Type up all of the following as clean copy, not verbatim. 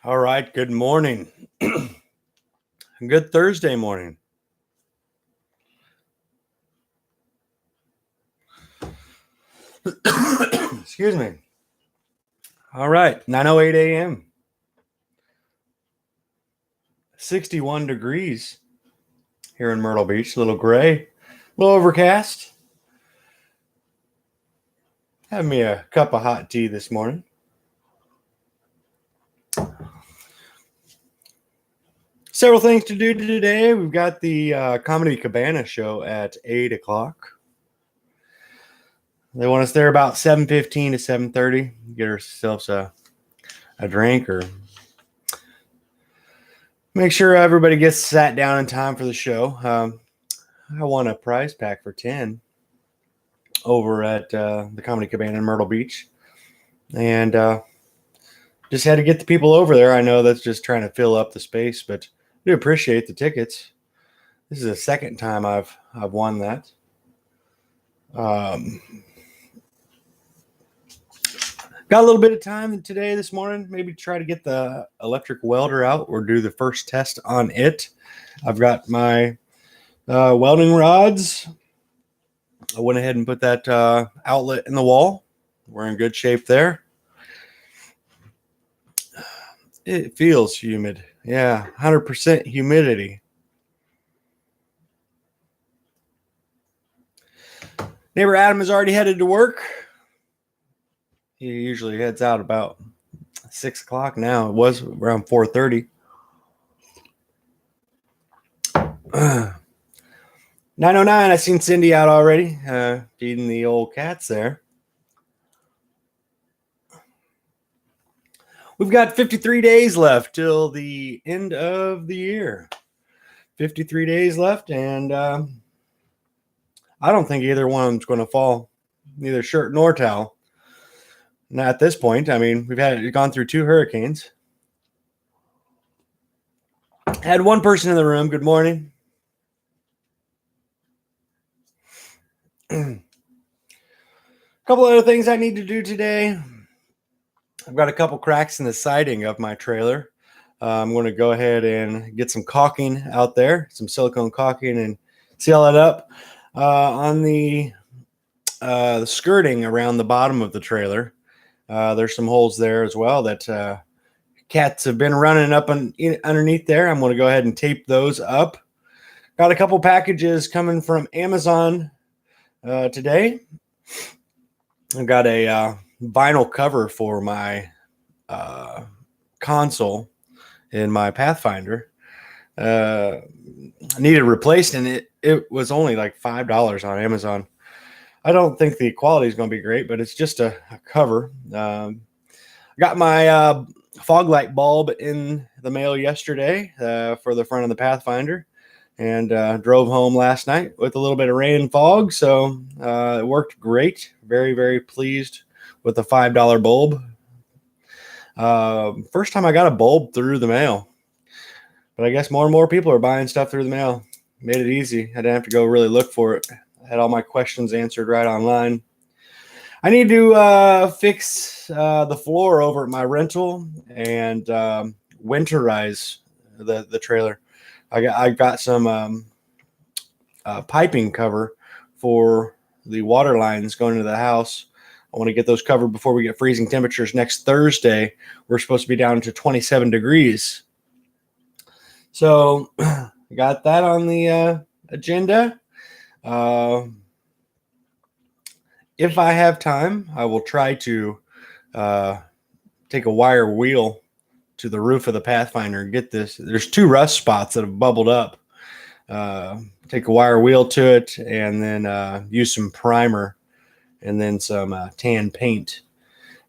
All right. Good morning. Good Thursday morning. Excuse me. All right. 9:08 a.m. 61 degrees here in Myrtle Beach. A little gray, a little overcast. Have me a cup of hot tea this morning. Several things to do today. We've got the Comedy Cabana show at 8 o'clock. They want us there about 7:15 to 7:30. Get ourselves a drink or make sure everybody gets sat down in time for the show. I won a prize pack for 10 over at the Comedy Cabana in Myrtle Beach. And just had to get the people over there. I know that's just trying to fill up the space, but I do appreciate the tickets. This is the second time I've won that. Got a little bit of time today, this morning. Maybe try to get the electric welder out or do the first test on it. I've got my welding rods. I went ahead and put that outlet in the wall. We're in good shape there. It feels humid. Yeah, 100% humidity. Neighbor Adam has already headed to work. He usually heads out about 6 o'clock now. It was around 4:30. 9:09, I seen Cindy out already, feeding the old cats there. We've got 53 days left till the end of the year. 53 days left, and I don't think either one of them's going to fall, neither shirt nor towel. Not at this point. I mean, we've gone through 2 hurricanes. Had one person in the room. Good morning. A couple other things I need to do today. I've got a couple cracks in the siding of my trailer. I'm going to go ahead and get some caulking out there, some silicone caulking, and seal it up. On the skirting around the bottom of the trailer, there's some holes there as well that cats have been running up underneath there. I'm going to go ahead and tape those up. Got a couple packages coming from Amazon today. I've got a vinyl cover for my console in my Pathfinder. I needed replaced, and it was only like $5 on Amazon. I don't think the quality is going to be great, but it's just a cover. Got my fog light bulb in the mail yesterday for the front of the Pathfinder, and drove home last night with a little bit of rain and fog, so it worked great. Very, very pleased with the $5 bulb. First time I got a bulb through the mail, but I guess more and more people are buying stuff through the mail. Made it easy. I didn't have to go really look for it. I had all my questions answered right online. I need to fix the floor over at my rental and winterize the trailer. I got some piping cover for the water lines going into the house. I want to get those covered before we get freezing temperatures next Thursday. We're supposed to be down to 27 degrees. So got that on the agenda. If I have time, I will try to take a wire wheel to the roof of the Pathfinder and get this. There's 2 rust spots that have bubbled up. Take a wire wheel to it and then use some primer and then some tan paint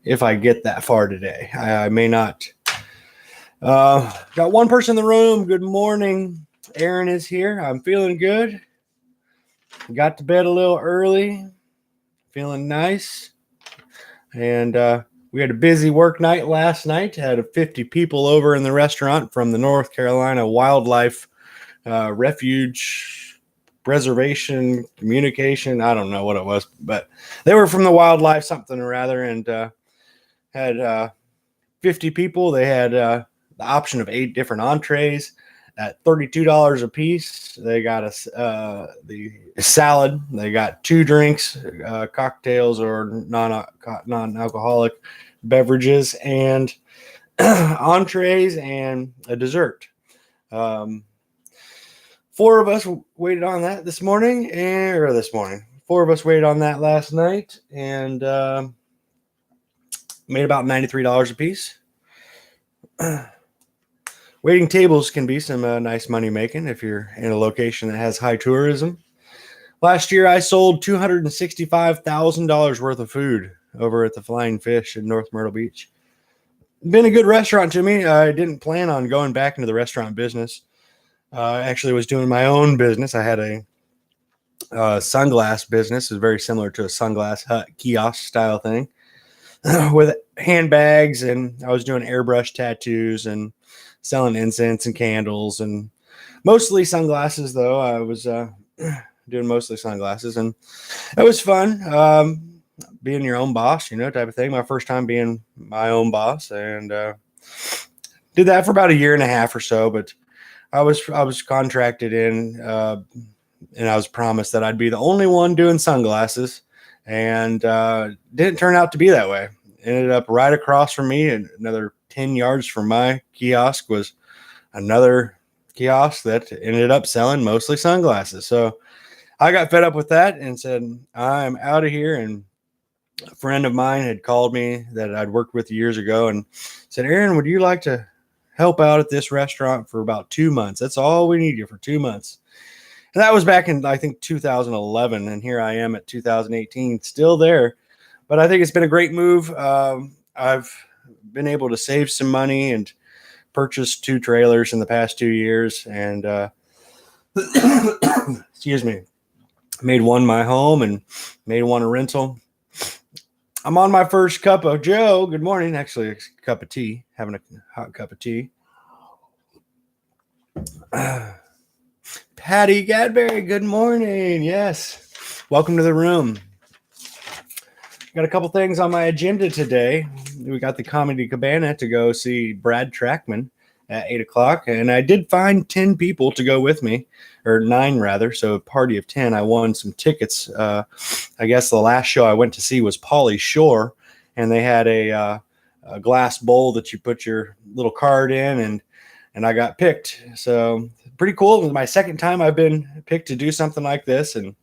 if I get that far today. I may not. Got one person in the room. Good morning. Aaron is here. I'm feeling good. Got to bed a little early. Feeling nice. And we had a busy work night last night. Had 50 people over in the restaurant from the North Carolina Wildlife Refuge Preservation Communication. I don't know what it was, but they were from the wildlife something or other, and had 50 people. They had the option of 8 different entrees at $32 a piece. They got the salad. They got 2 drinks, cocktails or non-alcoholic beverages, and entrees and a dessert. 4 of us waited on that this morning. 4 of us waited on that last night, and made about $93 a piece. Waiting tables can be some nice money making if you're in a location that has high tourism. Last year, I sold $265,000 worth of food over at the Flying Fish in North Myrtle Beach. Been a good restaurant to me. I didn't plan on going back into the restaurant business. I actually was doing my own business. I had a sunglass business. It's very similar to a Sunglass Hut kiosk style thing with handbags, and I was doing airbrush tattoos and selling incense and candles, and mostly sunglasses, though. I was doing mostly sunglasses, and it was fun. Being your own boss, type of thing. My first time being my own boss, and did that for about a year and a half or so. But I was contracted in, and I was promised that I'd be the only one doing sunglasses, and didn't turn out to be that way. Ended up right across from me, and another 10 yards from my kiosk was another kiosk that ended up selling mostly sunglasses. So I got fed up with that and said, I'm out of here. And a friend of mine had called me that I'd worked with years ago and said, Aaron, would you like to help out at this restaurant for about 2 months? That's all we need you for 2 months. And that was back in, I think, 2011. And here I am at 2018, still there. But I think it's been a great move. I've been able to save some money and purchase 2 trailers in the past 2 years. And excuse me, made one my home and made one a rental. I'm on my first cup of Joe. Good morning. Actually, a cup of tea. Having a hot cup of tea. Patty Gadberry, good morning. Yes. Welcome to the room. Got a couple things on my agenda today. We got the Comedy Cabana to go see Brad Trackman at 8 o'clock. And I did find 10 people to go with me, or 9 rather. So a party of 10. I won some tickets. I guess the last show I went to see was Pauly Shore. And they had a glass bowl that you put your little card in, and I got picked. So pretty cool. It was my second time I've been picked to do something like this. And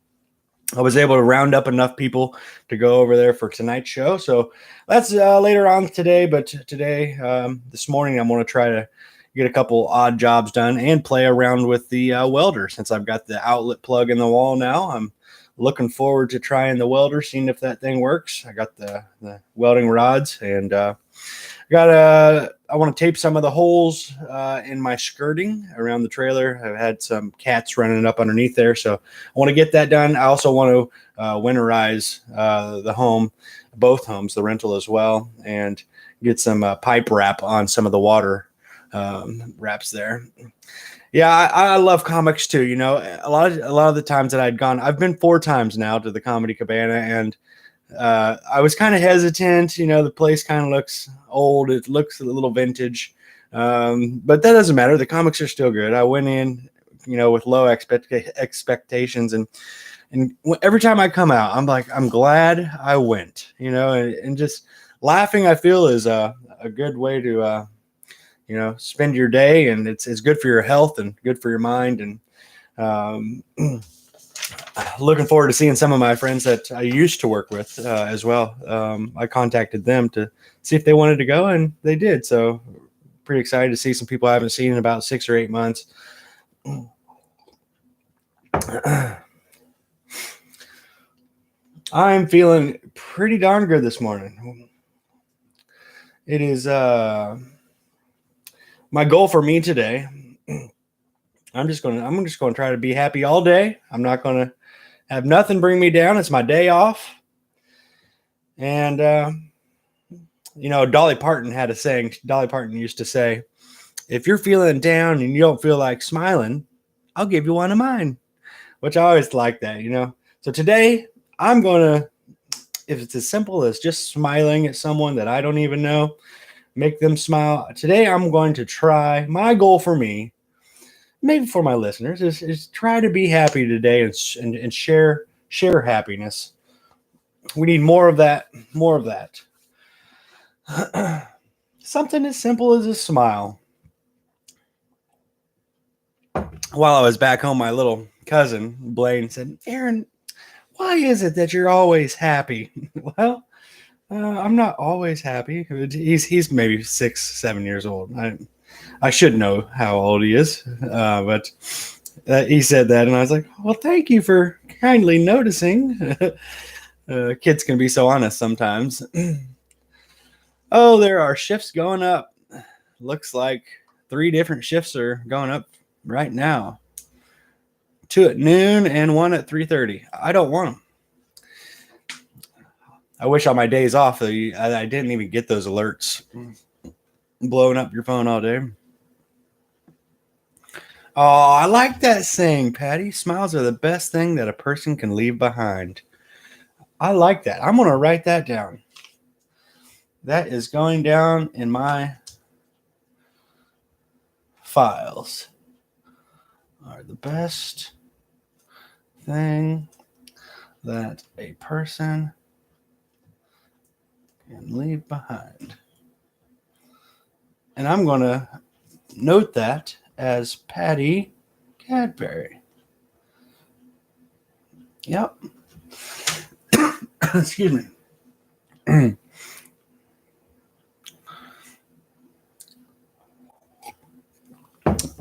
I was able to round up enough people to go over there for tonight's show. So that's later on today. But today, this morning, I'm going to try to get a couple odd jobs done and play around with the welder. Since I've got the outlet plug in the wall now, I'm looking forward to trying the welder, seeing if that thing works. I got the welding rods, and I want to tape some of the holes in my skirting around the trailer. I've had some cats running up underneath there, so I want to get that done. I also want to winterize the home, both homes, the rental as well, and get some pipe wrap on some of the water wraps there. Yeah, I love comics too. A lot of the times that I've been 4 times now to the Comedy Cabana, and I was kind of hesitant. The place kind of looks old. It looks a little vintage, but that doesn't matter. The comics are still good. I went in, with low expectations, and every time I come out, I'm like, I'm glad I went. And just laughing, I feel, is a good way to spend your day, and it's good for your health and good for your mind. And looking forward to seeing some of my friends that I used to work with as well. I contacted them to see if they wanted to go, and they did. So pretty excited to see some people I haven't seen in about 6 or 8 months. I'm feeling pretty darn good this morning. It is my goal for me today. I'm just going to try to be happy all day. I'm not going to have nothing bring me down. It's my day off. And, Dolly Parton had a saying. Dolly Parton used to say, if you're feeling down and you don't feel like smiling, I'll give you one of mine, which I always like that, So today I'm going to, if it's as simple as just smiling at someone that I don't even know, make them smile. Today, I'm going to try. My goal for me, maybe for my listeners, is try to be happy today and share happiness. We need more of that. More of that. Something as simple as a smile. While I was back home, my little cousin Blaine said, "Aaron, why is it that you're always happy?" Well, I'm not always happy. He's maybe 6, 7 years old. I should know how old he is, but he said that, and I was like, "Well, thank you for kindly noticing." Kids can be so honest sometimes. Oh, there are shifts going up. Looks like 3 different shifts are going up right now. 2 at noon and 1 at 3:30. I don't want them. I wish on my days off I didn't even get those alerts blowing up your phone all day. Oh, I like that saying, Patty. Smiles are the best thing that a person can leave behind. I like that. I'm going to write that down. That is going down in my files. Are the best thing that a person can leave behind. And I'm going to note that as Patty Cadbury. Yep. Excuse me.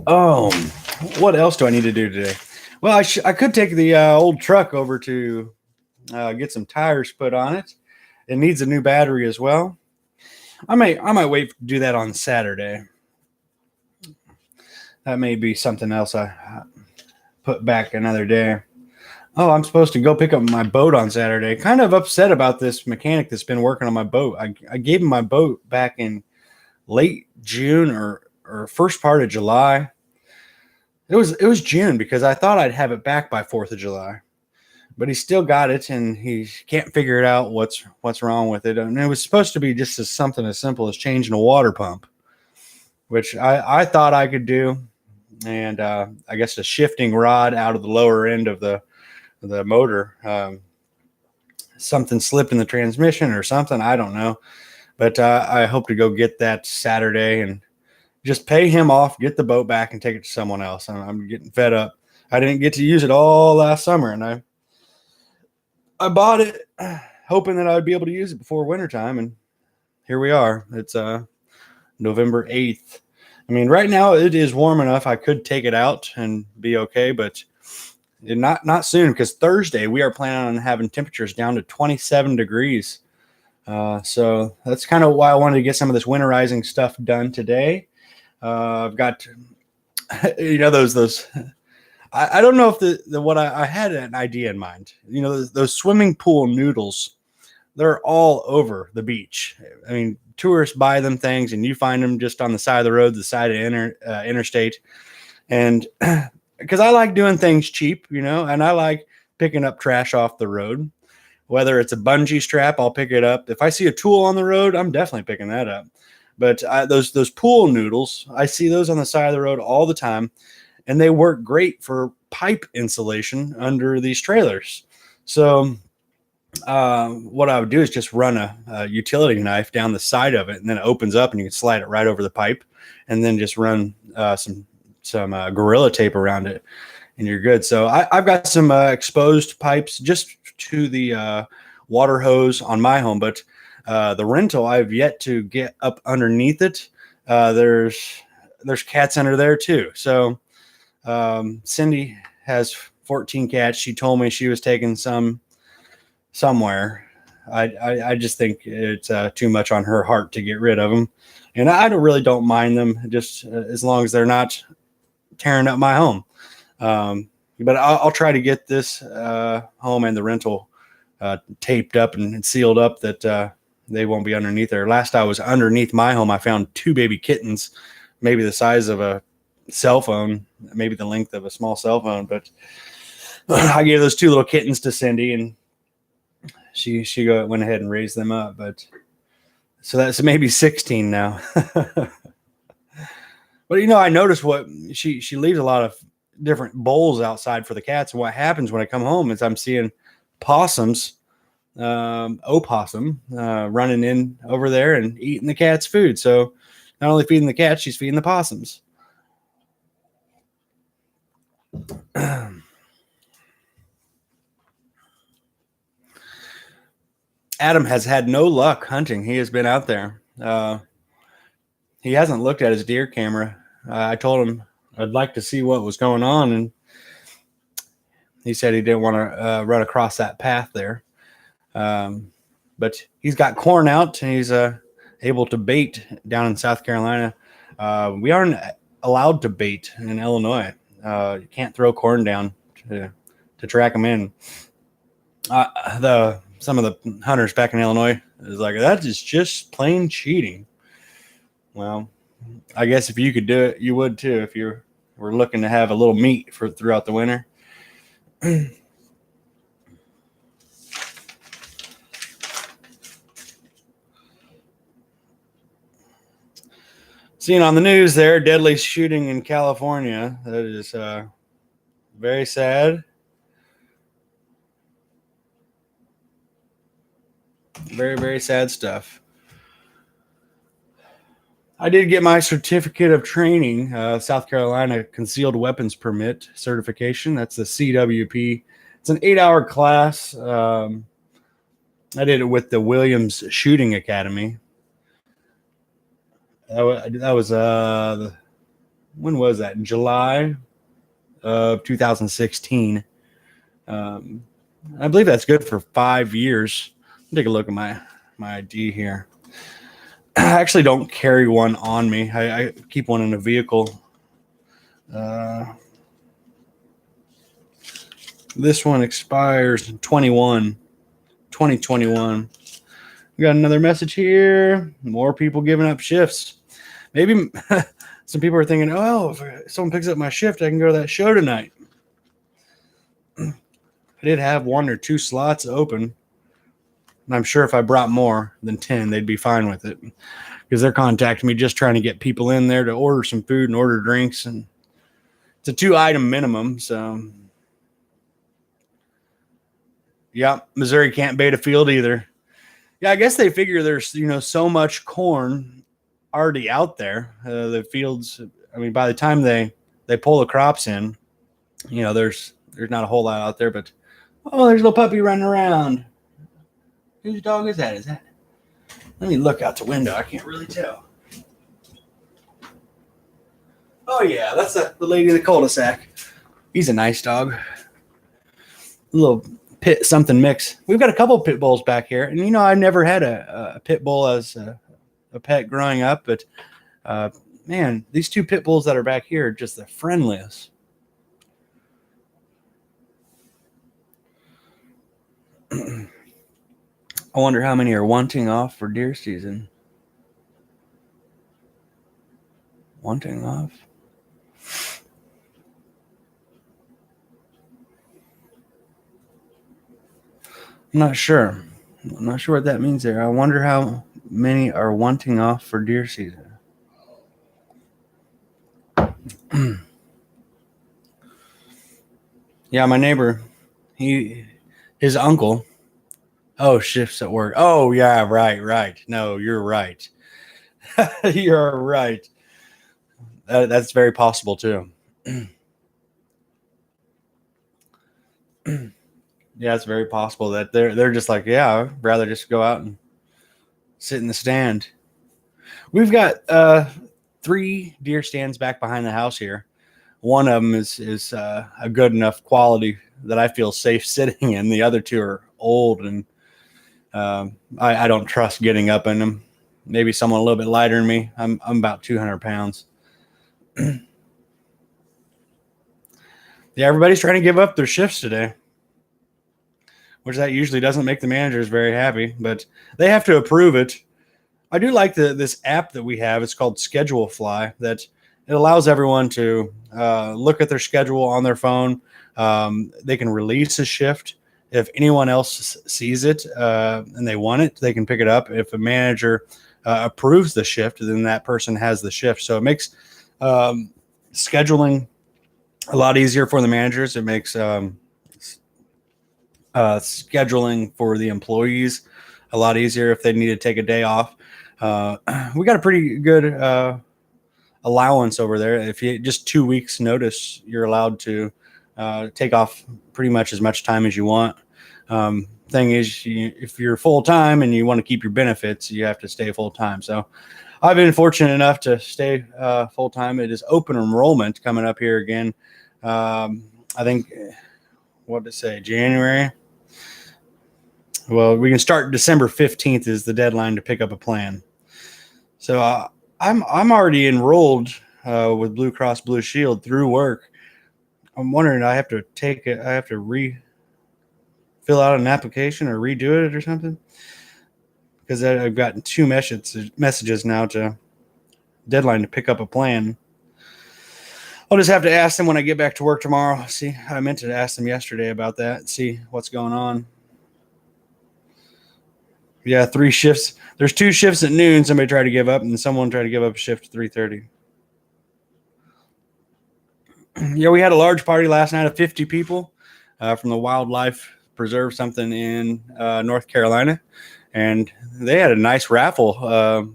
Oh, what else do I need to do today? Well, I could take the old truck over to get some tires put on it. It needs a new battery as well. I might wait to do that on Saturday. That may be something else I put back another day. Oh, I'm supposed to go pick up my boat on Saturday. Kind of upset about this mechanic that's been working on my boat. I gave him my boat back in late June or first part of July. It was June because I thought I'd have it back by 4th of July. But he still got it, and he can't figure it out what's wrong with it. And it was supposed to be just something as simple as changing a water pump, which I thought I could do. And I guess a shifting rod out of the lower end of the motor. Something slipped in the transmission or something. I don't know. But I hope to go get that Saturday and just pay him off, get the boat back, and take it to someone else. I'm getting fed up. I didn't get to use it all last summer, and I bought it hoping that I would be able to use it before wintertime, and here we are. It's November 8th. I mean, right now it is warm enough. I could take it out and be okay, but not soon, because Thursday we are planning on having temperatures down to 27 degrees. So that's kind of why I wanted to get some of this winterizing stuff done today. I've got, those. I don't know if I had an idea in mind. Those swimming pool noodles, they're all over the beach. I mean, tourists buy them things, and you find them just on the side of the road, the side of interstate. And because I like doing things cheap, and I like picking up trash off the road. Whether it's a bungee strap, I'll pick it up. If I see a tool on the road, I'm definitely picking that up. But those pool noodles, I see those on the side of the road all the time. And they work great for pipe insulation under these trailers. So what I would do is just run a utility knife down the side of it, and then it opens up, and you can slide it right over the pipe, and then just run some Gorilla tape around it, and you're good. So I've got some exposed pipes just to the water hose on my home, but the rental, I've yet to get up underneath it. There's cats under there too. So Cindy has 14 cats. She told me she was taking some somewhere. I just think it's too much on her heart to get rid of them, and I don't mind them, just as long as they're not tearing up my home. But I'll try to get this home and the rental taped up and sealed up, that they won't be underneath there. Last I was underneath my home, I found 2 baby kittens, maybe the size of a cell phone, maybe the length of a small cell phone. But I gave those 2 little kittens to Cindy, and she went ahead and raised them up. But So that's maybe 16 now. But I noticed what she leaves a lot of different bowls outside for the cats. And what happens when I come home is I'm seeing possums, opossum, running in over there and eating the cat's food. So not only feeding the cats, she's feeding the possums. Adam has had no luck hunting. He has been out there. He hasn't looked at his deer camera. I told him I'd like to see what was going on, and he said he didn't want to run across that path there. But he's got corn out, and he's able to bait down in South Carolina. We aren't allowed to bait in Illinois. You can't throw corn down to track them in. Some of the hunters back in Illinois is like, that is just plain cheating. Well, I guess if you could do it, you would too, if you were looking to have a little meat for throughout the winter. Seeing on the news there, deadly shooting in California. That is very sad. Very, very sad stuff. I did get my certificate of training, South Carolina Concealed Weapons Permit certification. That's the CWP. It's an 8-hour class. I did it with the Williams Shooting Academy. That was when was that? In July of 2016. I believe that's good for 5 years. Take a look at my ID here. I actually don't carry one on me. I keep one in a vehicle. This one expires in 2021. We got another message here. More people giving up shifts. Maybe some people are thinking, oh, if someone picks up my shift, I can go to that show tonight. I did have 1 or 2 slots open. And I'm sure if I brought more than 10, they'd be fine with it, because they're contacting me just trying to get people in there to order some food and order drinks. And it's a 2-item minimum. So, yeah, Missouri can't bait a field either. Yeah, I guess they figure there's, so much corn already out there. The fields, I mean, by the time they pull the crops in, there's not a whole lot out there. But, oh, there's a little puppy running around. Whose dog is that? Let me look out the window. I can't really tell. Oh, yeah, that's the lady of the cul-de-sac. He's a nice dog. A little pit something mix. We've got a couple pit bulls back here. And, I never had a pit bull as a pet growing up. But, man, these 2 pit bulls that are back here are just the friendliest. I wonder how many are wanting off for deer season. Wanting off? I'm not sure. I'm not sure what that means there. I wonder how many are wanting off for deer season. Yeah, my neighbor, his uncle. Oh, shifts at work. Oh, yeah, right. No, you're right. You're right. That's very possible too. Yeah, it's very possible that they're just like, yeah, I'd rather just go out and sit in the stand. We've got 3 deer stands back behind the house here. One of them is a good enough quality that I feel safe sitting in. The other 2 are old, and I don't trust getting up in them. Maybe someone a little bit lighter than me. I'm about 200 pounds. Yeah, everybody's trying to give up their shifts today, which that usually doesn't make the managers very happy, but they have to approve it. I do like this app that we have. It's called Schedule Fly. That it allows everyone to look at their schedule on their phone. They can release a shift. If anyone else sees it and they want it, they can pick it up. If a manager approves the shift, then that person has the shift. So it makes scheduling a lot easier for the managers. It makes scheduling for the employees a lot easier if they need to take a day off. We got a pretty good allowance over there. If you just 2 weeks notice, you're allowed to take off pretty much as much time as you want. Thing is, if you're full time and you want to keep your benefits, you have to stay full time. So I've been fortunate enough to stay full time. It is open enrollment coming up here again. I think, what to say, January. Well, we can start December 15th is the deadline to pick up a plan. So I'm already enrolled with Blue Cross Blue Shield through work. I'm wondering, I have to fill out an application or redo it or something, because I've gotten 2 messages now to deadline to pick up a plan. I'll just have to ask them when I get back to work tomorrow. See, I meant to ask them yesterday about that, see what's going on. Yeah, 3 shifts. There's 2 shifts at noon. Somebody tried to give up, and someone tried to give up a shift at 3:30. Yeah, we had a large party last night of 50 people from the Wildlife Preserve, something in North Carolina, and they had a nice raffle.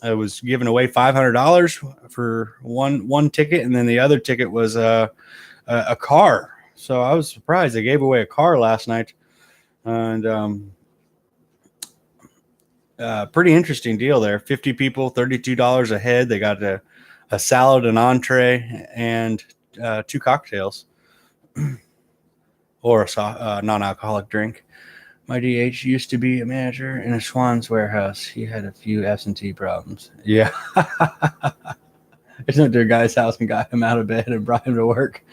I was giving away $500 for one ticket, and then the other ticket was a car. So I was surprised they gave away a car last night, and pretty interesting deal there. 50 people, $32 a head. They got a salad, an entree, and 2 cocktails or a non-alcoholic drink. My DH used to be a manager in a Schwann's warehouse. He had a few absentee problems. Yeah. I just went to a guy's house and got him out of bed and brought him to work.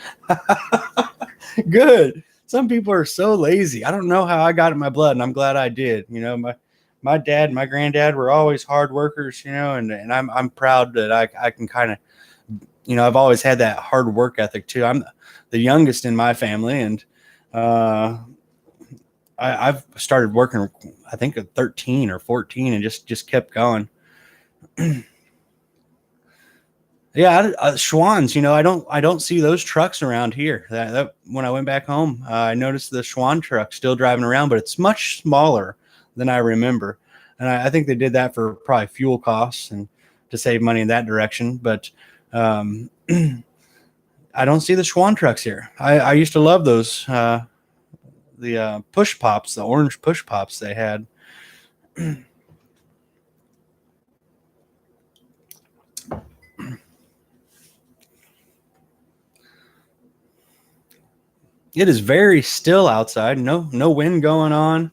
Good. Some people are so lazy. I don't know how I got it in my blood, and I'm glad I did. You know, my dad and my granddad were always hard workers, you know, and I'm proud that I can kind of, you know, I've always had that hard work ethic too. I'm the youngest in my family, and I've started working, I think at 13 or 14, and just kept going. Yeah, Schwann's, you know, I don't see those trucks around here. That when I went back home, I noticed the Schwann truck still driving around, but it's much smaller than I remember. And I think they did that for probably fuel costs and to save money in that direction. But I don't see the Schwann trucks here. I used to love those, the push pops, the orange push pops they had. It is very still outside. No wind going on.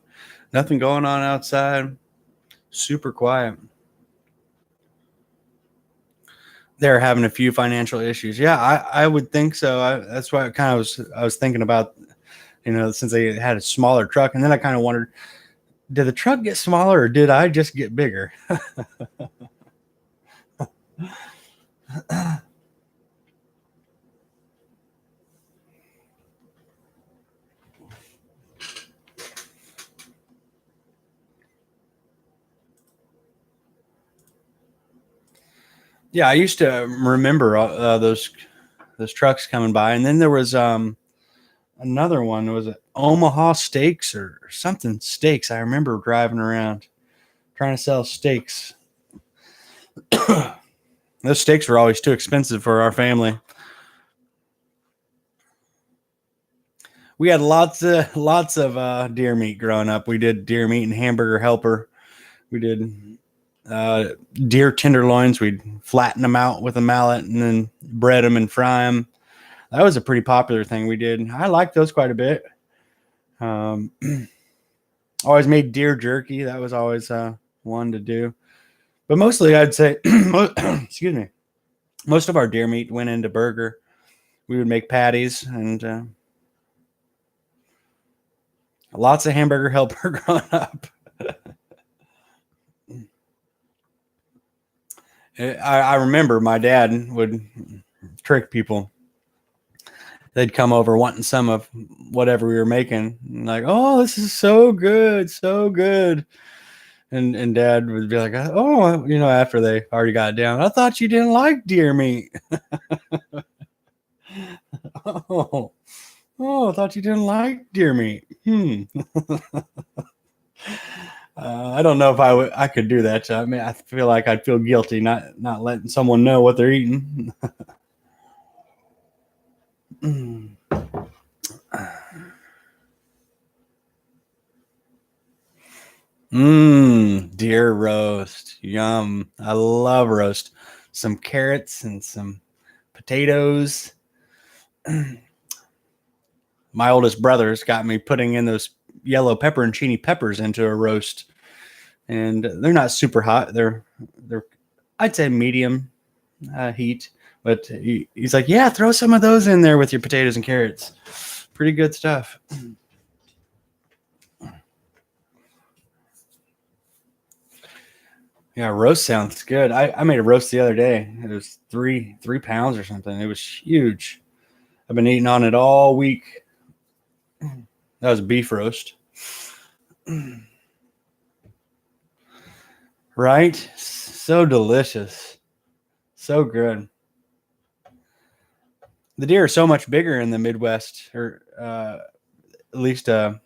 Nothing going on outside. Super quiet. They're having a few financial issues. Yeah, I would think so. That's why I was thinking about, you know, since they had a smaller truck, and then I kind of wondered, did the truck get smaller or did I just get bigger? Yeah, I used to remember those trucks coming by, and then there was another one. Was it Omaha Steaks or something? Steaks. I remember driving around trying to sell steaks. Those steaks were always too expensive for our family. We had lots of deer meat growing up. We did deer meat and hamburger helper. We did deer tenderloins. We'd flatten them out with a mallet and then bread them and fry them. That was a pretty popular thing we did. I liked those quite a bit. Always made deer jerky. That was always one to do. But mostly I'd say, excuse me, most of our deer meat went into burger. We would make patties and lots of hamburger helper growing up. I remember my dad would trick people. They'd come over wanting some of whatever we were making. Like, oh, this is so good, so good. And Dad would be like, "Oh, after they already got down, I thought you didn't like deer meat." Oh, I thought you didn't like deer meat. I don't know if I could do that. I mean, I feel like I'd feel guilty not letting someone know what they're eating. Deer roast. Yum. I love roast. Some carrots and some potatoes. My oldest brother's got me putting in those yellow pepperoncini peppers into a roast. And they're not super hot. They're I'd say medium heat. But he's like, yeah, throw some of those in there with your potatoes and carrots. Pretty good stuff. Yeah, roast sounds good. I made a roast the other day. It was 3 pounds or something. It was huge. I've been eating on it all week. That was beef roast. Right? So delicious. So good. The deer are so much bigger in the Midwest, or at least I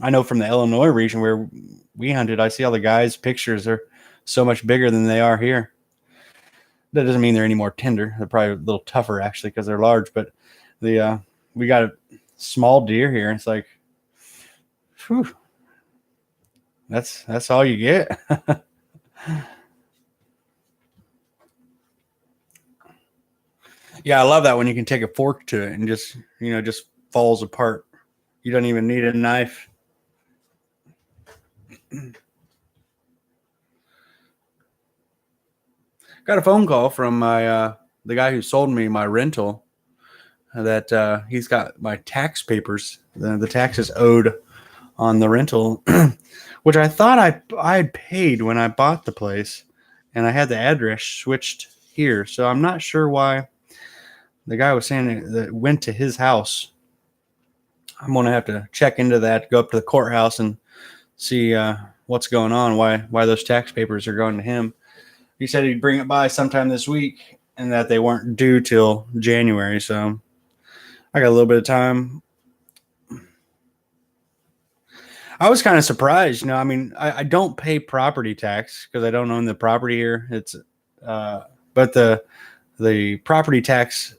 know from the Illinois region where we hunted. I see all the guys' pictures are so much bigger than they are here. That doesn't mean they're any more tender. They're probably a little tougher actually because they're large. But we got a small deer here. It's like, whew, that's all you get. Yeah, I love that when you can take a fork to it and just falls apart. You don't even need a knife. Got a phone call from the guy who sold me my rental that he's got my tax papers, the taxes owed on the rental, which I thought I had paid when I bought the place, and I had the address switched here. So I'm not sure why the guy was saying that it went to his house. I'm going to have to check into that, go up to the courthouse and see what's going on, why those tax papers are going to him. He said he'd bring it by sometime this week and that they weren't due till January. So I got a little bit of time. I was kind of surprised. I mean, I don't pay property tax because I don't own the property here. But the property tax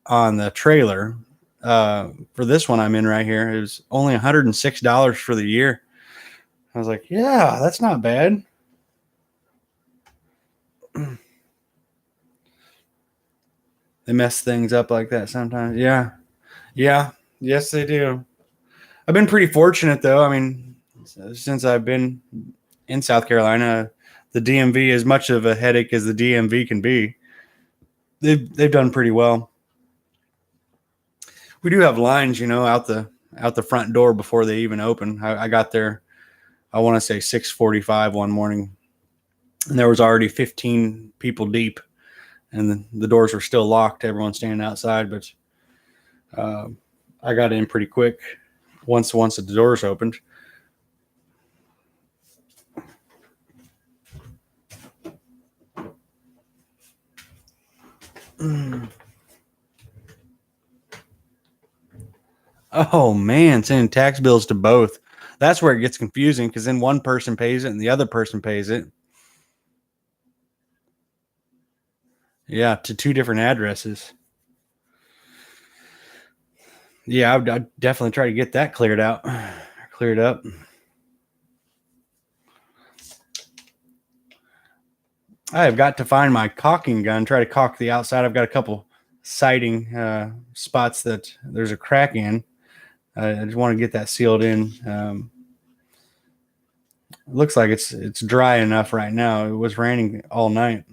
on the trailer for this one I'm in right here is only $106 for the year. I was like, yeah, that's not bad. They mess things up like that sometimes. Yeah. Yes, they do. I've been pretty fortunate though. I mean, since I've been in South Carolina, the DMV, as much of a headache as the DMV can be, they've done pretty well. We do have lines, out the front door before they even open. I got there, I want to say 6:45 one morning, and there was already 15 people deep, and the doors were still locked. Everyone's standing outside, but I got in pretty quick once the doors opened. Oh man, sending tax bills to both. That's where it gets confusing because then one person pays it and the other person pays it. Yeah, to two different addresses. Yeah, I'd definitely try to get that cleared up. I have got to find my caulking gun, try to caulk the outside. I've got a couple siding spots that there's a crack in. I just want to get that sealed in. It looks like it's dry enough right now. It was raining all night.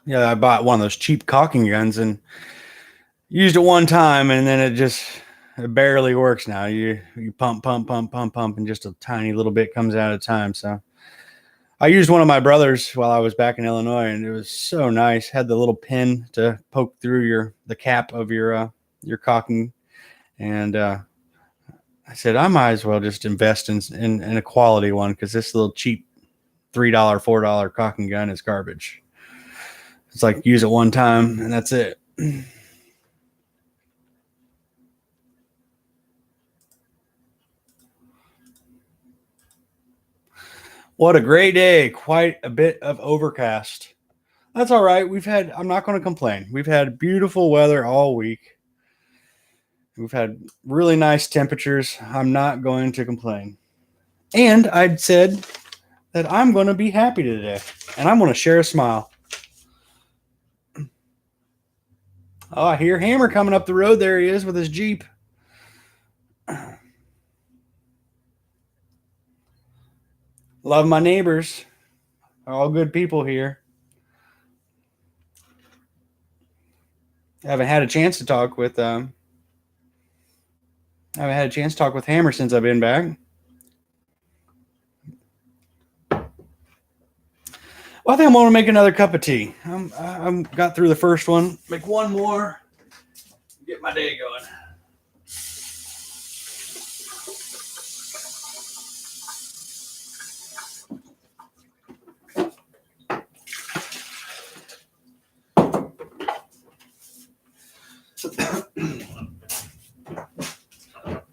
Yeah, I bought one of those cheap caulking guns and used it one time, and then it barely works now. You pump, and just a tiny little bit comes out at a time. So I used one of my brother's while I was back in Illinois, and it was so nice. Had the little pin to poke through the cap of your caulking, And I said, I might as well just invest in a quality one because this little cheap $3, $4 caulk and gun is garbage. It's like use it one time and that's it. What a great day. Quite a bit of overcast. That's all right. I'm not going to complain. We've had beautiful weather all week. We've had really nice temperatures. I'm not going to complain. And I'd said that I'm going to be happy today. And I'm going to share a smile. Oh, I hear Hammer coming up the road. There he is with his Jeep. Love my neighbors. All good people here. I haven't had a chance to talk with Hammer since I've been back. Well, I think I'm going to make another cup of tea. I'm got through the first one. Make one more. Get my day going.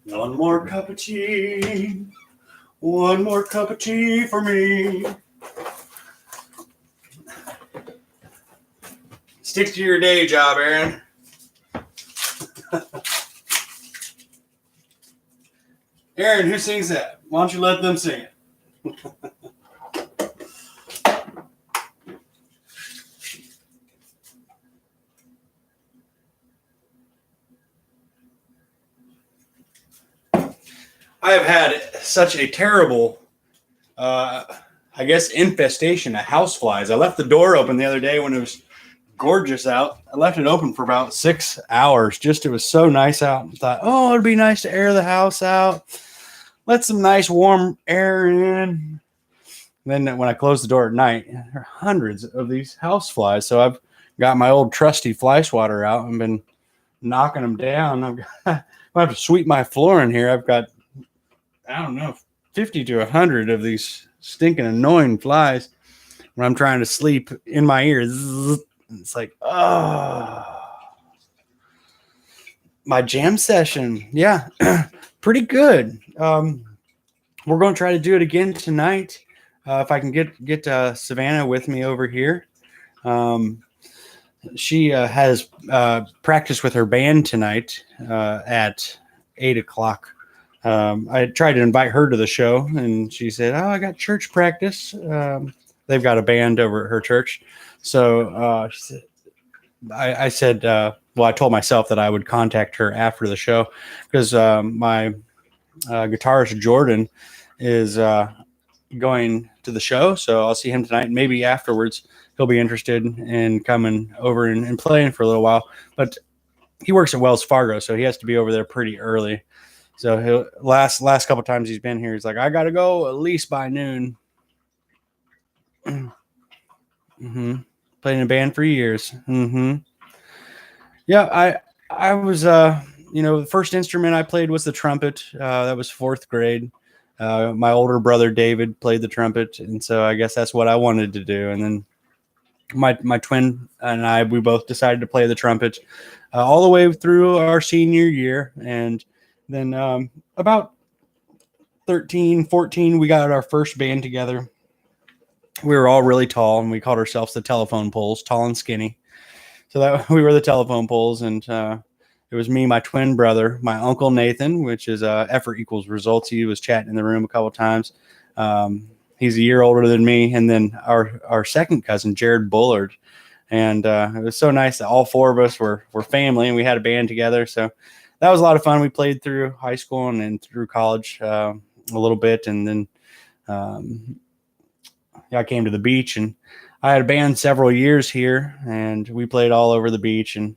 One more cup of tea. One more cup of tea for me. Stick to your day job, Aaron. Aaron, who sings that? Why don't you let them sing it? I have had such a terrible, infestation of houseflies. I left the door open the other day when it was gorgeous out. I left it open for about 6 hours. It was so nice out. I thought, oh, it'd be nice to air the house out. Let some nice warm air in. And then when I closed the door at night, there are hundreds of these house flies. So I've got my old trusty fly swatter out and been knocking them down. I have to sweep my floor in here. I've got, 50 to 100 of these stinking annoying flies when I'm trying to sleep in my ears. It's like, oh, my jam session. Yeah, pretty good. We're going to try to do it again tonight. If I can get Savannah with me over here. She has practice with her band tonight at 8:00. I tried to invite her to the show, and she said, "Oh, I got church practice." They've got a band over at her church, so I said, I told myself that I would contact her after the show because my guitarist Jordan is going to the show, so I'll see him tonight. Maybe afterwards he'll be interested in coming over and playing for a little while. But he works at Wells Fargo, so he has to be over there pretty early. So he'll last couple times he's been here, he's like, I got to go at least by noon. Mm-hmm. Played in a band for years. Mm-hmm. Yeah, I was, the first instrument I played was the trumpet. That was 4th grade. My older brother David played the trumpet, and so I guess that's what I wanted to do. And then my twin and we both decided to play the trumpet all the way through our senior year. And then about 13, 14, we got our first band together. We were all really tall, and we called ourselves the Telephone Poles, tall and skinny. So that we were the Telephone Poles, and it was me, my twin brother, my uncle Nathan, which is effort equals results. He was chatting in the room a couple of times. He's a year older than me, and then our second cousin, Jared Bullard. And it was so nice that all 4 of us were family, and we had a band together. So that was a lot of fun. We played through high school and then through college a little bit, and then I came to the beach, and I had a band several years here, and we played all over the beach, and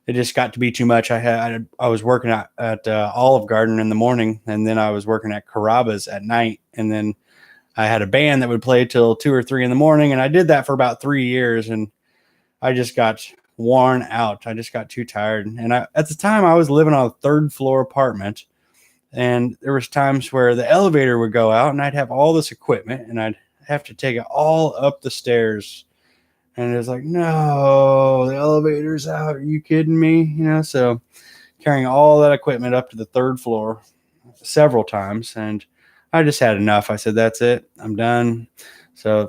it just got to be too much. I was working at Olive Garden in the morning, and then I was working at Carrabba's at night, and then I had a band that would play till 2 or 3 in the morning, and I did that for about 3 years, and I just got worn out. I just got too tired. And at the time I was living on a third floor apartment, and there was times where the elevator would go out and I'd have all this equipment and I'd have to take it all up the stairs. And it was like, no, the elevator's out. Are you kidding me? So carrying all that equipment up to the third floor several times. And I just had enough. I said, that's it. I'm done. So,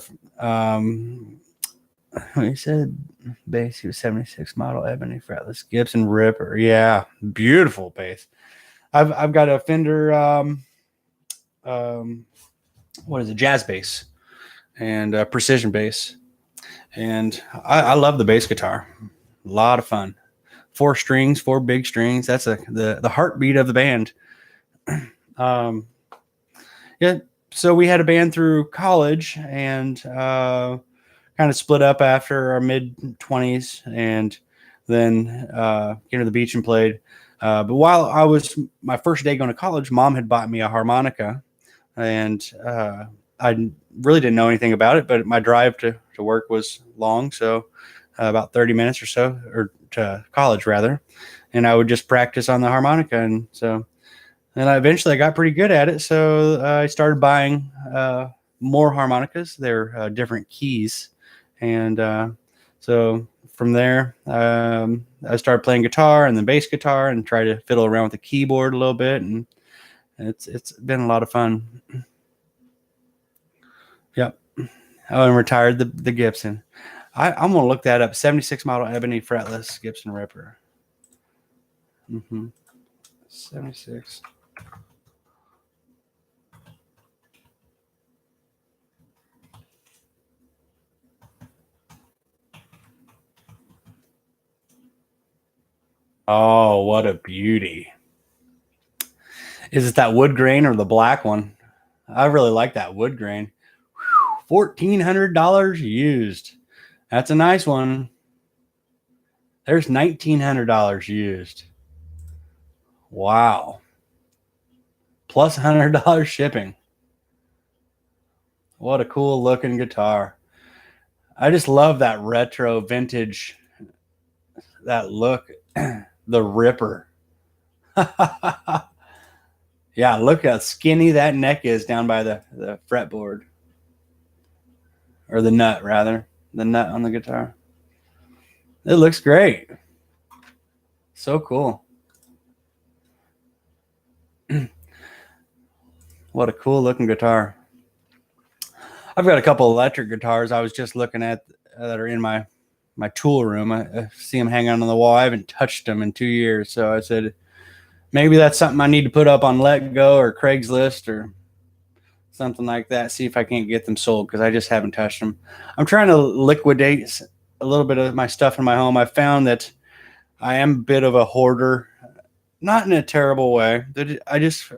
he said bass, he was 76 model ebony fretless Gibson Ripper. Yeah, beautiful bass. I've got a Fender what is it, jazz bass and precision bass, and I love the bass guitar. A lot of fun. 4 strings, 4 big strings. That's the heartbeat of the band. Yeah, so we had a band through college, and kind of split up after our mid-20s, and then came to the beach and played. But while I was my first day going to college, Mom had bought me a harmonica, and I really didn't know anything about it, but my drive to work was long, so about 30 minutes or so, or to college rather, and I would just practice on the harmonica. And so then I got pretty good at it, so I started buying more harmonicas. They're different keys, and so from there, I started playing guitar and then bass guitar and try to fiddle around with the keyboard a little bit, and it's been a lot of fun. Yep. Oh, and retired the Gibson. I'm gonna look that up. 76 model ebony fretless Gibson Ripper. 76. Oh, what a beauty. Is it that wood grain or the black one? I really like that wood grain. $1,400 used. That's a nice one. There's $1,900 used. Wow. Plus $100 shipping. What a cool looking guitar. I just love that retro vintage, that look, the Ripper. Yeah, look how skinny that neck is down by the fretboard. Or the nut, rather. The nut on the guitar. It looks great. So cool. What a cool looking guitar. I've got a couple electric guitars I was just looking at that are in my tool room. I see them hanging on the wall. I haven't touched them in 2 years, so I said maybe that's something I need to put up on Let Go or Craigslist or something like that. See if I can't get them sold, because I just haven't touched them. I'm trying to liquidate a little bit of my stuff in my home. I found that I am a bit of a hoarder, not in a terrible way. I just,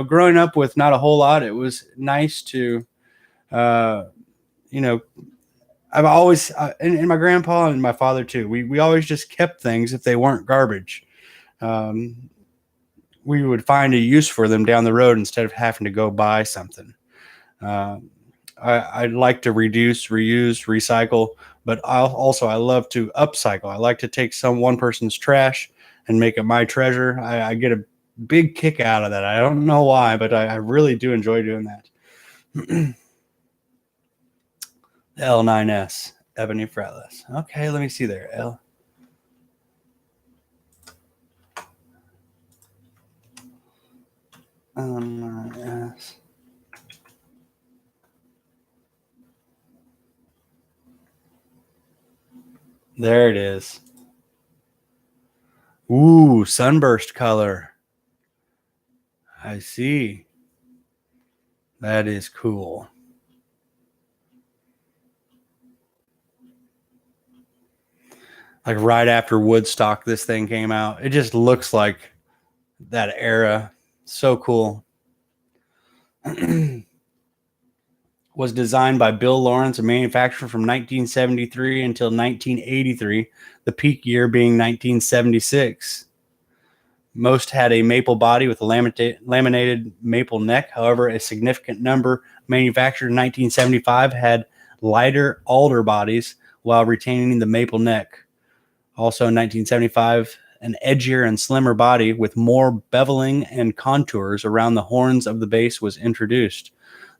growing up with not a whole lot, it was nice to, I've always, and my grandpa and my father too, we always just kept things if they weren't garbage. We would find a use for them down the road instead of having to go buy something. I like to reduce, reuse, recycle, but I love to upcycle. I like to take one person's trash and make it my treasure. I get a big kick out of that. I don't know why, but I really do enjoy doing that. L9S, ebony fretless. Okay, let me see there. L9S. There it is. Ooh, sunburst color. I see. That is cool. Like right after Woodstock, this thing came out. It just looks like that era. So cool. Was designed by Bill Lawrence, a manufacturer from 1973 until 1983, the peak year being 1976. Most had a maple body with a laminated maple neck. However, a significant number manufactured in 1975 had lighter alder bodies while retaining the maple neck. Also in 1975, an edgier and slimmer body with more beveling and contours around the horns of the bass was introduced.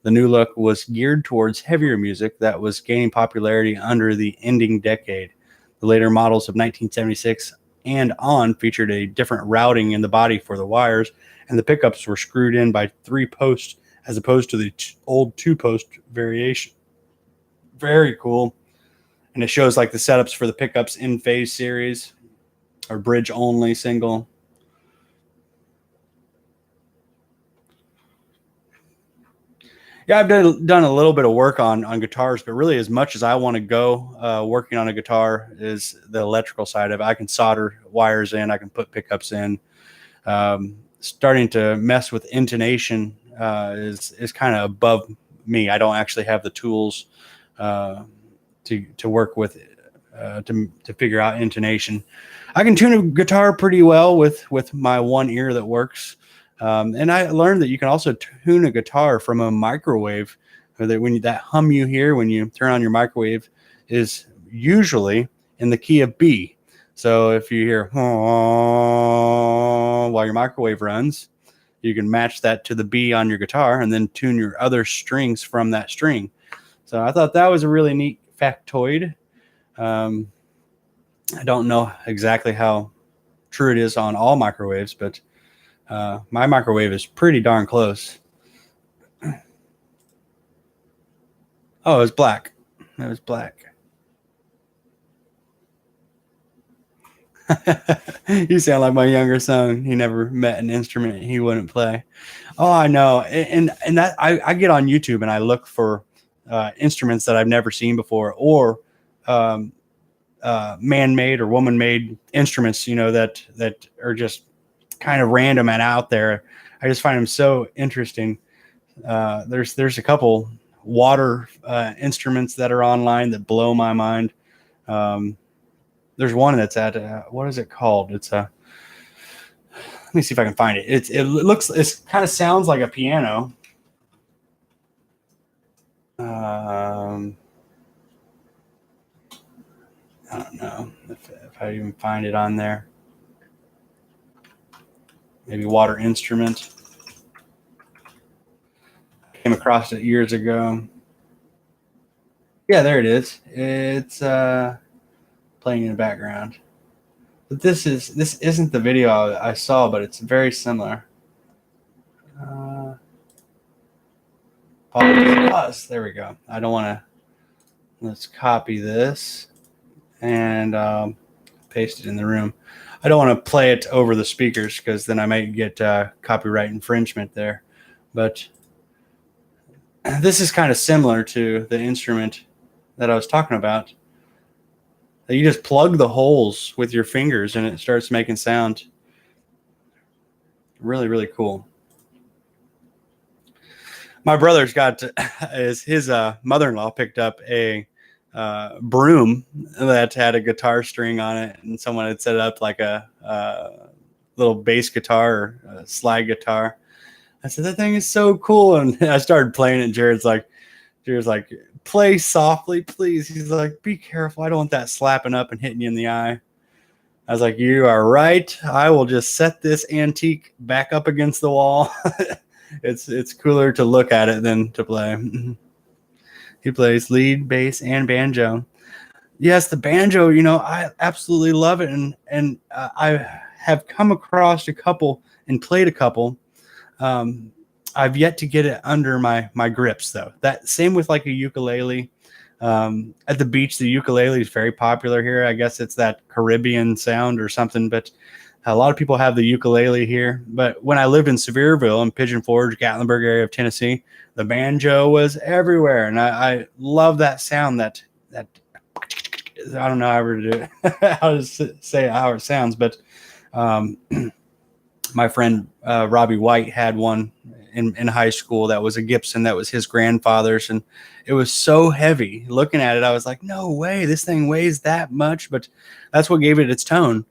The new look was geared towards heavier music that was gaining popularity under the ending decade. The later models of 1976 and on featured a different routing in the body for the wires, and the pickups were screwed in by 3 posts as opposed to the old 2-post variation. Very cool. And it shows like the setups for the pickups in Phase series or bridge only single. Yeah, I've done a little bit of work on guitars, but really as much as I want to go working on a guitar is the electrical side of it. I can solder wires in, I can put pickups in. Starting to mess with intonation is kind of above me. I don't actually have the tools to work with to figure out intonation. I can tune a guitar pretty well with my one ear that works. And I learned that you can also tune a guitar from a microwave. That hum you hear when you turn on your microwave is usually in the key of B. So if you hear while your microwave runs, you can match that to the B on your guitar and then tune your other strings from that string. So I thought that was a really neat factoid. I don't know exactly how true it is on all microwaves, but my microwave is pretty darn close. Oh, it was black. It was black. You sound like my younger son. He never met an instrument he wouldn't play. Oh, I know. And that I get on YouTube and I look for instruments that I've never seen before, or man-made or woman-made instruments, that are just kind of random and out there. I just find them so interesting. There's a couple water instruments that are online that blow my mind. There's one that's at what is it called? It's a let me see if I can find it. It kind of sounds like a piano. I don't know if I even find it on there. Maybe Water Instrument. I came across it years ago. Yeah, there it is. It's playing in the background. But this isn't the video I saw, but it's very similar. Pause. There we go. I don't want to. Let's copy this and paste it in the room. I don't want to play it over the speakers because then I might get copyright infringement there. But this is kind of similar to the instrument that I was talking about. You just plug the holes with your fingers and it starts making sound. Really, really cool. My brother's got his mother-in-law picked up a broom that had a guitar string on it, and someone had set up like a little bass guitar or a slide guitar. I said, that thing is so cool. And I started playing it. And Jared's like, play softly, please. He's like, be careful. I don't want that slapping up and hitting you in the eye. I was like, you are right. I will just set this antique back up against the wall. It's cooler to look at it than to play. He plays lead, bass, and banjo. Yes, the banjo, I absolutely love it. And I have come across a couple and played a couple. I've yet to get it under my grips, though. That same with like a ukulele. At the beach, the ukulele is very popular here. I guess it's that Caribbean sound or something, but a lot of people have the ukulele here. But when I lived in Sevierville in Pigeon Forge, Gatlinburg area of Tennessee, the banjo was everywhere. And I love that sound that I don't know how to do it, how to say how it sounds, but my friend Robbie White had one in high school that was a Gibson that was his grandfather's, and it was so heavy. Looking at it, I was like, no way, this thing weighs that much, but that's what gave it its tone.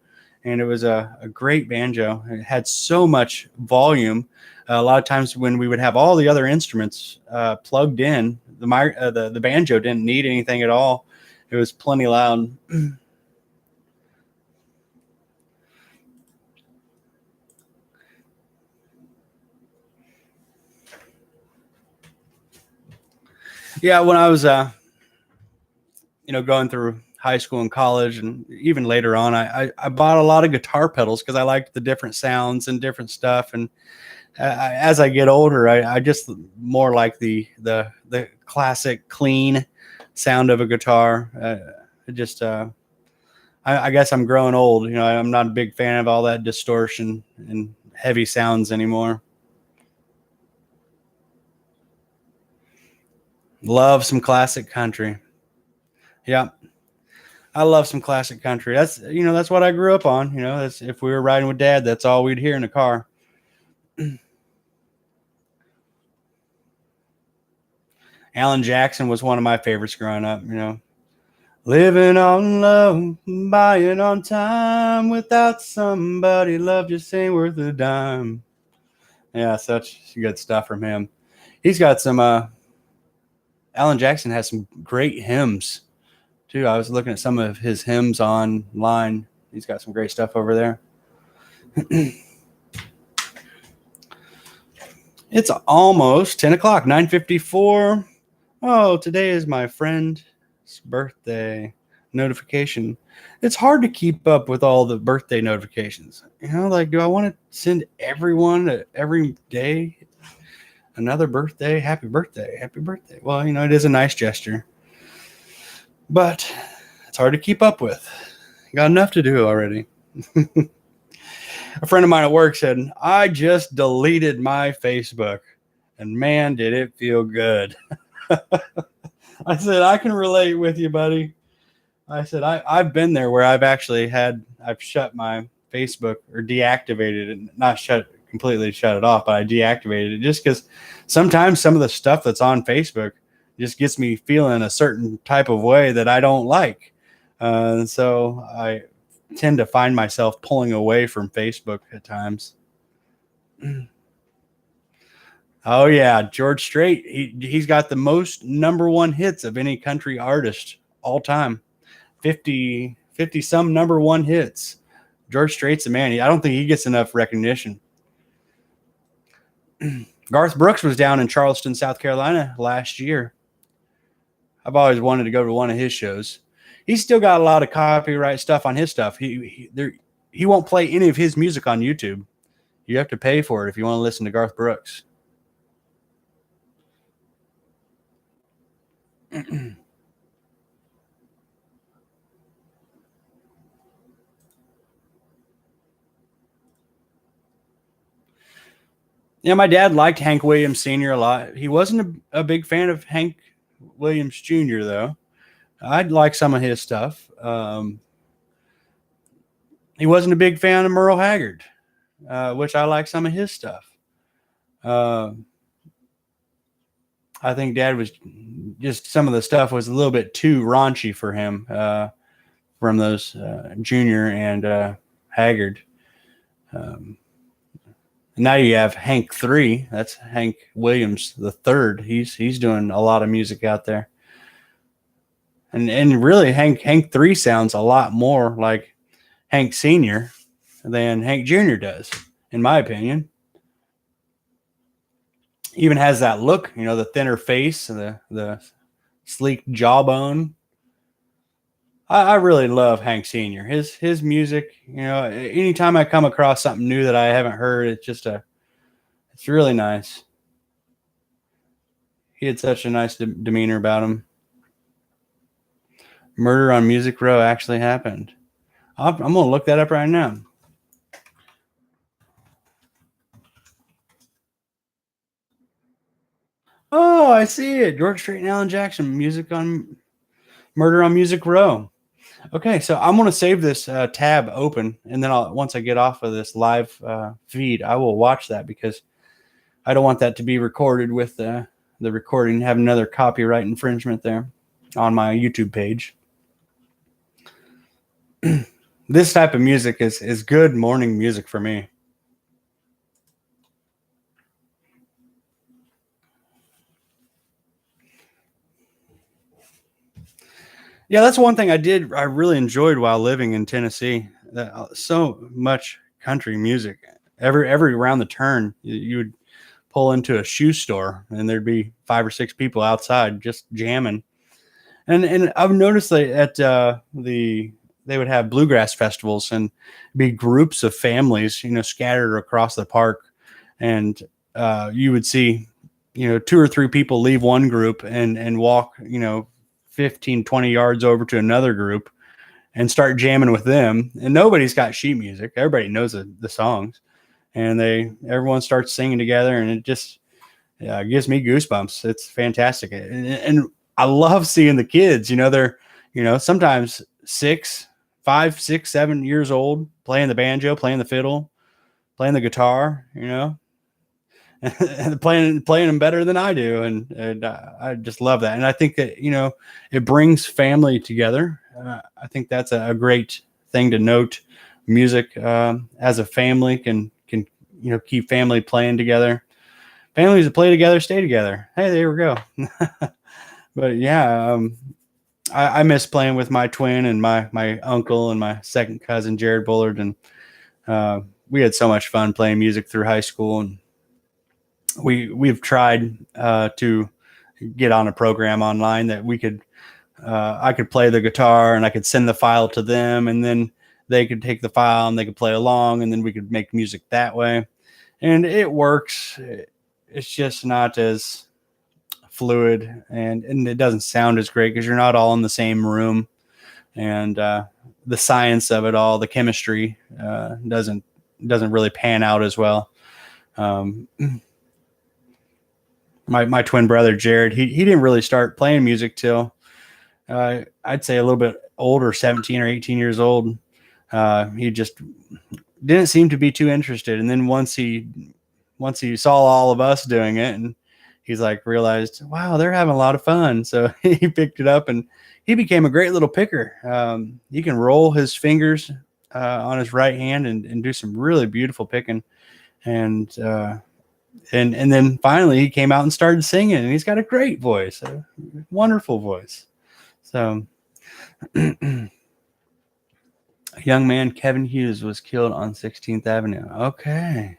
And it was a great banjo. It had so much volume. A lot of times when we would have all the other instruments plugged in, the banjo didn't need anything at all. It was plenty loud. Yeah, when I was going through high school and college, and even later on, I bought a lot of guitar pedals because I liked the different sounds and different stuff. And as I get older, I just more like the classic clean sound of a guitar. I guess I'm growing old. I'm not a big fan of all that distortion and heavy sounds anymore. Love some classic country. Yeah. I love some classic country. That's what I grew up on. That's, if we were riding with Dad, that's all we'd hear in the car. Alan Jackson was one of my favorites growing up. Living on love, buying on time. Without somebody, love just ain't worth a dime. Yeah, such good stuff from him. He's got some. Alan Jackson has some great hymns too. I was looking at some of his hymns online. He's got some great stuff over there. It's almost 10 o'clock, 9:54. Oh, today is my friend's birthday notification. It's hard to keep up with all the birthday notifications. Do I want to send everyone every day another birthday? Happy birthday. Happy birthday. Well, it is a nice gesture, but it's hard to keep up with. Got enough to do already. A friend of mine at work said, I just deleted my Facebook, and man, did it feel good. I said, I can relate with you, buddy. I said, I've been there where I've shut my Facebook or deactivated it, not completely shut it off, but I deactivated it just because sometimes some of the stuff that's on Facebook just gets me feeling a certain type of way that I don't like. So I tend to find myself pulling away from Facebook at times. Oh yeah, George Strait. He's got the most number one hits of any country artist all time. 50 some number one hits. George Strait's a man. I don't think he gets enough recognition. Garth Brooks was down in Charleston, South Carolina last year. I've always wanted to go to one of his shows. He's still got a lot of copyright stuff on his stuff. He won't play any of his music on YouTube. You have to pay for it if you want to listen to Garth Brooks. Yeah, my dad liked Hank Williams Sr. a lot. He wasn't a big fan of Hank Williams Jr., though. I'd like some of his stuff. He wasn't a big fan of Merle Haggard, which I like some of his stuff. I think Dad was just, some of the stuff was a little bit too raunchy for him from those Junior and Haggard. Now you have Hank 3. That's Hank Williams the third. He's doing a lot of music out there. And really Hank 3 sounds a lot more like Hank Sr. than Hank Jr. does, in my opinion. Even has that look, the thinner face and the sleek jawbone. I really love Hank Sr. His music, anytime I come across something new that I haven't heard, it's really nice. He had such a nice demeanor about him. Murder on Music Row actually happened. I'm going to look that up right now. Oh, I see it. George Strait and Alan Jackson, Murder on Music Row. Okay, so I'm going to save this tab open, and then once I get off of this live feed, I will watch that because I don't want that to be recorded with the recording, have another copyright infringement there on my YouTube page. This type of music is good morning music for me. Yeah, that's one thing I really enjoyed while living in Tennessee. So much country music. Every around the turn, you would pull into a shoe store and there'd be 5 or 6 people outside just jamming. And I've noticed that at they would have bluegrass festivals and be groups of families, scattered across the park, and you would see, 2 or 3 people leave one group and walk, 15, 20 yards over to another group and start jamming with them. And nobody's got sheet music. Everybody knows the songs, and everyone starts singing together, and it just gives me goosebumps. It's fantastic. And I love seeing the kids, they're, sometimes 6, 5, 6, 7 years old, playing the banjo, playing the fiddle, playing the guitar, and playing them better than I do. And I just love that. And I think that, it brings family together. I think that's a great thing to note. Music as a family can keep family playing together. Families that play together stay together. Hey, there we go. But yeah, I miss playing with my twin and my uncle and my second cousin Jared Bullard, and we had so much fun playing music through high school. And we've tried to get on a program online that we could I could play the guitar and I could send the file to them, and then they could take the file and they could play along, and then we could make music that way. And it works. It's just not as fluid, and it doesn't sound as great because you're not all in the same room, and the science of it all, the chemistry doesn't really pan out as well. My twin brother Jared, he didn't really start playing music till I'd say a little bit older, 17 or 18 years old. He just didn't seem to be too interested, and then once he saw all of us doing it, and he's like realized, wow, they're having a lot of fun. So he picked it up and he became a great little picker. He can roll his fingers on his right hand and do some really beautiful picking. And then finally he came out and started singing, and he's got a great voice, a wonderful voice. So a young man, Kevin Hughes, was killed on 16th Avenue. Okay.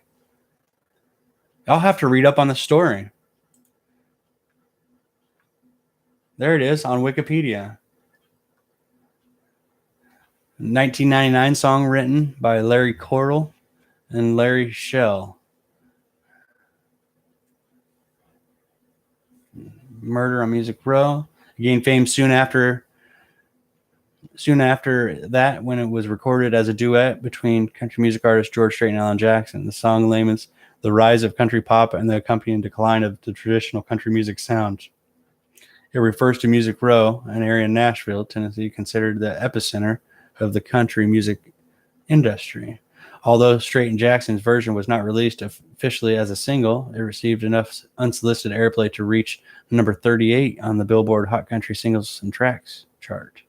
I'll have to read up on the story. There it is on Wikipedia. 1999 song written by Larry Coryell and Larry Shell. Murder on Music Row. He gained fame soon after that, when it was recorded as a duet between country music artists George Strait and Alan Jackson. The song laments the rise of country pop and the accompanying decline of the traditional country music sound. It refers to Music Row, an area in Nashville, Tennessee, considered the epicenter of the country music industry. Although Strait and Jackson's version was not released officially as a single, it received enough unsolicited airplay to reach number 38 on the Billboard Hot Country Singles and Tracks chart.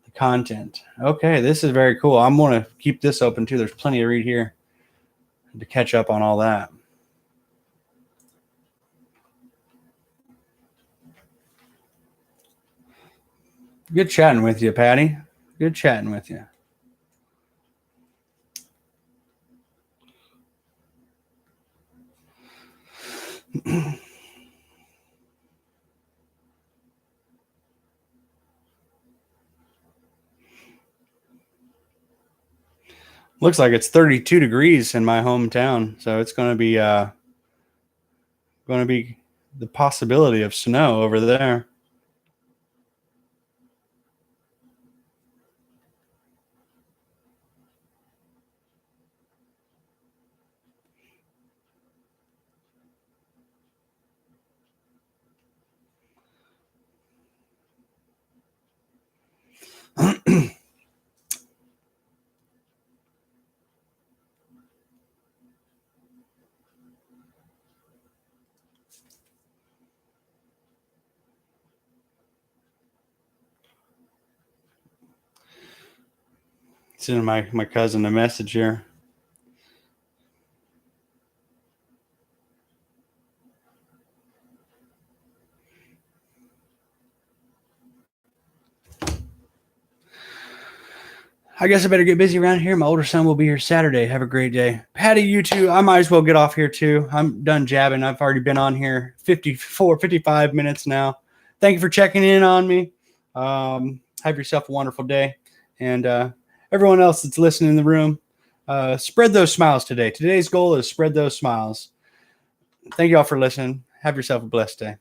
The content. Okay, this is very cool. I'm going to keep this open too. There's plenty to read here to catch up on all that. Good chatting with you, Patty. Good chatting with you. Looks like it's 32 degrees in my hometown, so it's going to be the possibility of snow over there. Sending my cousin a message here. I guess I better get busy around here. My older son will be here Saturday. Have a great day. Patty, you too. I might as well get off here too. I'm done jabbing. I've already been on here 55 minutes now. Thank you for checking in on me. Have yourself a wonderful day. And everyone else that's listening in the room, spread those smiles today. Today's goal is spread those smiles. Thank you all for listening. Have yourself a blessed day.